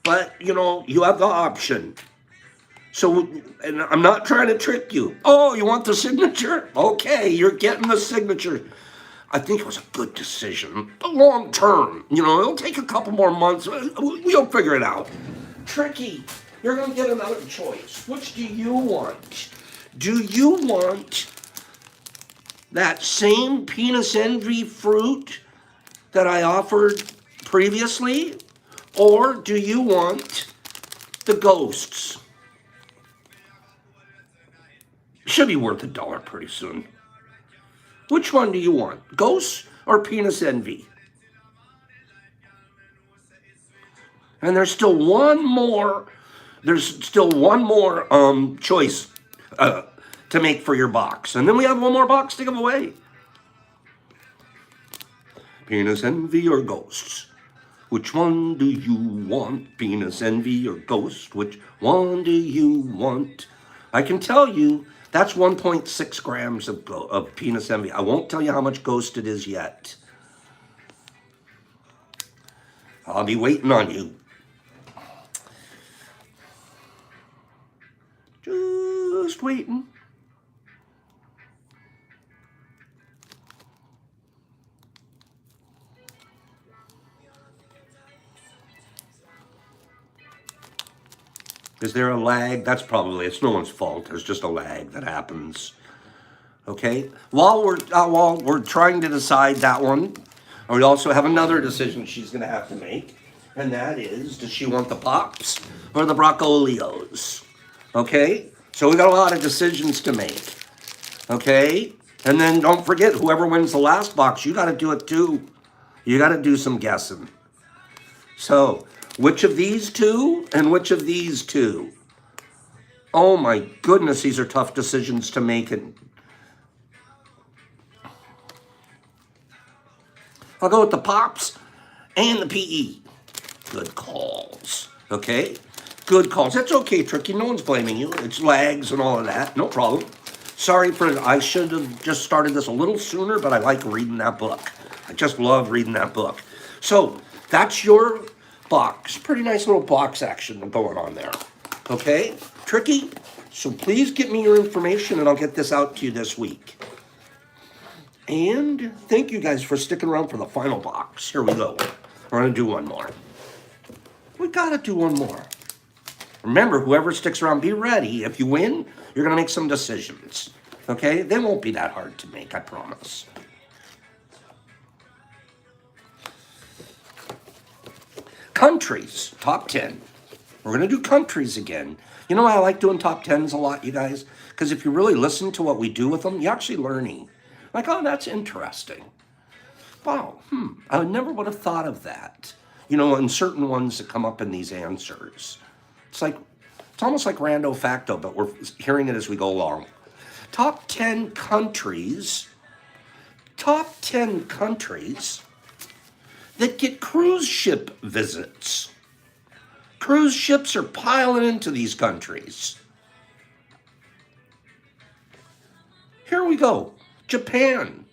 but, you have the option. So, and I'm not trying to trick you. Oh, you want the signature? Okay, you're getting the signature. I think it was a good decision. Long term, it'll take a couple more months. We'll figure it out. Tricky. You're going to get another choice. Which do you want? Do you want that same penis envy fruit that I offered previously? Or do you want the ghosts? Should be worth $1 pretty soon. Which one do you want? Ghosts or penis envy? And there's still one more. There's still one more choice to make for your box, and then we have one more box to give away. Penis envy or ghosts? Which one do you want? Penis envy or ghost? Which one do you want? I can tell you that's 1.6 grams of penis envy. I won't tell you how much ghost it is yet. I'll be waiting on you. Just waiting. Is there a lag? It's no one's fault. There's just a lag that happens. Okay? While we're trying to decide that one, we also have another decision she's going to have to make, and that is, does she want the pops or the broccolios? Okay? So we got a lot of decisions to make. Okay? And then don't forget, whoever wins the last box, you got to do it too. You got to do some guessing. So, which of these two and which of these two? Oh my goodness, these are tough decisions to make. I'll go with the pops and the PE. Good calls. Okay? Good calls. That's okay, Tricky. No one's blaming you. It's lags and all of that. No problem. Sorry I should have just started this a little sooner, but I like reading that book. I just love reading that book. So, that's your box. Pretty nice little box action going on there. Okay? Tricky? So please get me your information and I'll get this out to you this week. And thank you guys for sticking around for the final box. Here we go. We're going to do one more. We got to do one more. Remember, whoever sticks around, be ready. If you win, you're going to make some decisions. Okay? They won't be that hard to make, I promise. Countries, top 10. We're going to do countries again. You know why I like doing top 10s a lot, you guys? Because if you really listen to what we do with them, you're actually learning. Like, oh, that's interesting. Wow, I never would have thought of that. In certain ones that come up in these answers. It's almost like rando facto, but we're hearing it as we go along. Top 10 countries. Top 10 countries that get cruise ship visits. Cruise ships are piling into these countries. Here we go. Japan.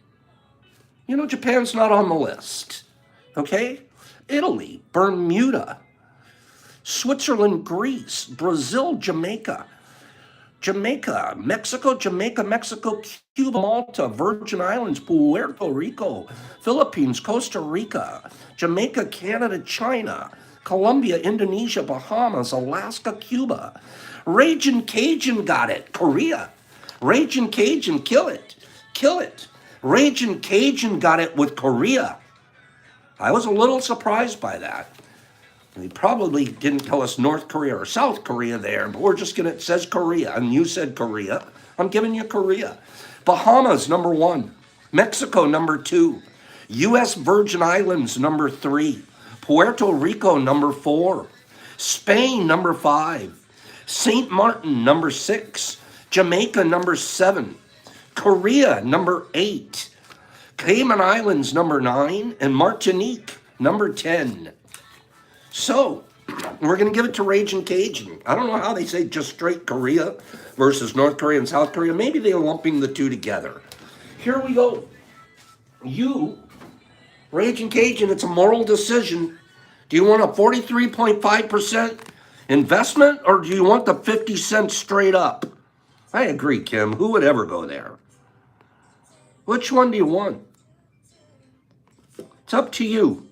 Japan's not on the list. Okay? Italy, Bermuda, Switzerland, Greece, Brazil, Jamaica, Mexico, Cuba, Malta, Virgin Islands, Puerto Rico, Philippines, Costa Rica, Jamaica, Canada, China, Colombia, Indonesia, Bahamas, Alaska, Cuba. Raging Cajun got it. Korea. Raging Cajun, kill it. Kill it. Raging Cajun got it with Korea. I was a little surprised by that. They probably didn't tell us North Korea or South Korea there, but we're just gonna, it says Korea, and you said Korea. I'm giving you Korea. Bahamas, number 1. Mexico, number 2. U.S. Virgin Islands, number 3. Puerto Rico, number 4. Spain, number 5. St. Martin, number 6. Jamaica, number 7. Korea, number 8. Cayman Islands, number 9. And Martinique, number 10. So, we're going to give it to Raging Cajun. I don't know how they say just straight Korea versus North Korea and South Korea. Maybe they're lumping the two together. Here we go. You, Raging Cajun, it's a moral decision. Do you want a 43.5% investment, or do you want the 50 cents straight up? I agree, Kim. Who would ever go there? Which one do you want? It's up to you.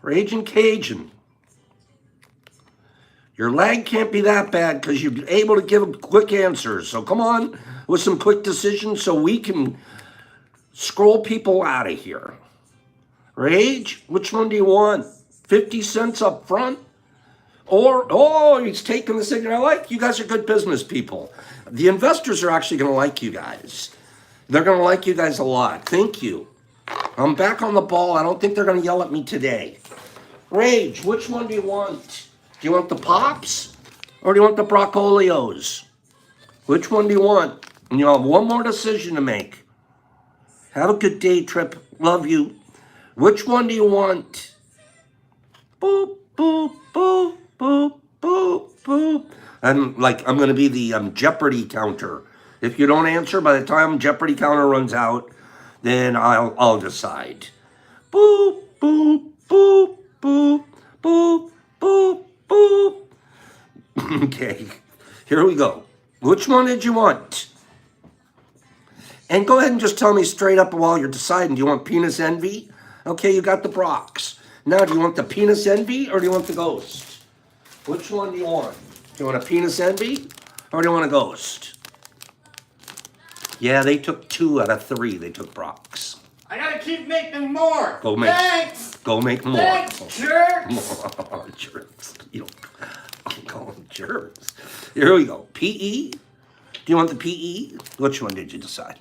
Raging Cajun. Your lag can't be that bad because you're able to give quick answers. So come on with some quick decisions so we can scroll people out of here. Rage, which one do you want? 50 cents up front? Or, oh, he's taking the signal. I like you guys are good business people. The investors are actually going to like you guys. They're going to like you guys a lot. Thank you. I'm back on the ball. I don't think they're going to yell at me today. Rage, which one do you want? Do you want the Pops or do you want the Broccolios? Which one do you want? And you'll have one more decision to make. Have a good day, Trip. Love you. Which one do you want? Boop, boop, boop, boop, boop, boop. I'm going to be the Jeopardy counter. If you don't answer by the time Jeopardy counter runs out, then I'll decide. Boop, boop, boop, boop, boop, boop, boop. Okay, here we go. Which one did you want? And go ahead and just tell me straight up while you're deciding. Do you want penis envy? Okay, you got the Brocs. Now, do you want the penis envy or do you want the ghost? Which one do you want? Do you want a penis envy or do you want a ghost? Yeah, they took 2 out of 3. They took Brocs.
I gotta keep making more.
Go make.
Thanks.
Go make more.
Thanks, jerks.
More jerks. You don't call them jerks. Here we go. PE. Do you want the PE? Which one did you decide?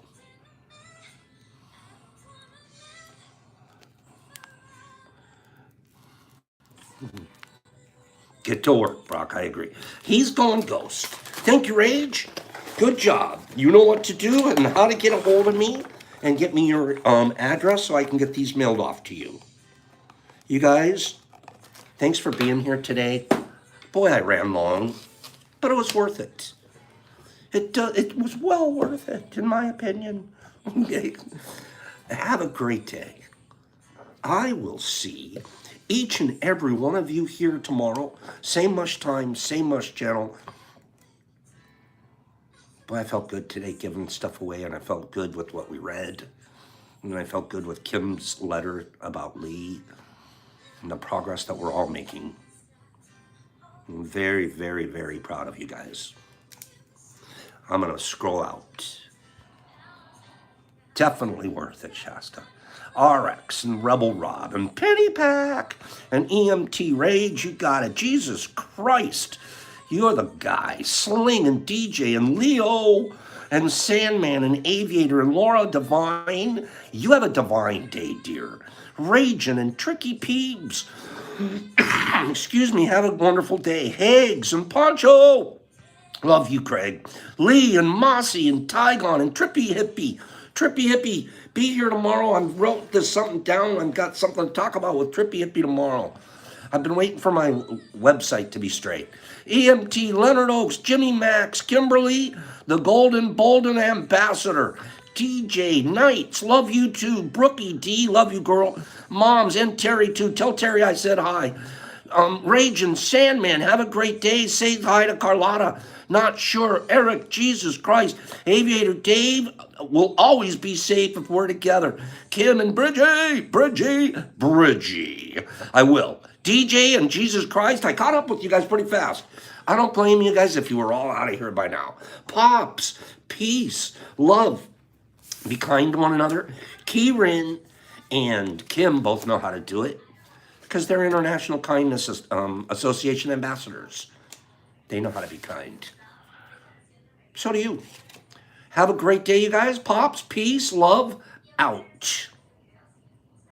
Get to work, Brock. I agree. He's going ghost. Thank you, Rage. Good job. You know what to do and how to get a hold of me and get me your address so I can get these mailed off to you. You guys, thanks for being here today. Boy, I ran long, but it was worth it. It was well worth it, in my opinion. Okay. Have a great day. I will see each and every one of you here tomorrow. Same much time, same much channel. Boy, I felt good today giving stuff away, and I felt good with what we read. And I felt good with Kim's letter about Lee and the progress that we're all making. I'm very, very, very proud of you guys. I'm going to scroll out. Definitely worth it, Shasta. RX and Rebel Rob and Penny Pack and EMT Rage, you got it. Jesus Christ, you're the guy. Sling and DJ and Leo and Sandman and Aviator and Laura Divine. You have a divine day, dear. Ragin' and Tricky Peebs. Excuse me, have a wonderful day. Higgs and Poncho. Love you, Craig. Lee and Mossy and Tygon and Trippy Hippie. Trippy Hippie, be here tomorrow. I wrote this something down. I've got something to talk about with Trippy Hippie tomorrow. I've been waiting for my website to be straight. EMT, Leonard Oaks, Jimmy Max, Kimberly, the Golden Bolden Ambassador, TJ Knights, love you too. Brookie D, love you, girl. Moms and Terry too. Tell Terry I said hi. Rage and Sandman, have a great day. Say hi to Carlotta. Not sure. Eric, Jesus Christ. Aviator Dave will always be safe if we're together. Kim and Bridgie. I will. DJ and Jesus Christ, I caught up with you guys pretty fast. I don't blame you guys if you were all out of here by now. Pops, peace, love, be kind to one another. Kieran and Kim both know how to do it because they're International Kindness Association ambassadors. They know how to be kind. So do you. Have a great day, you guys. Pops, peace, love, out.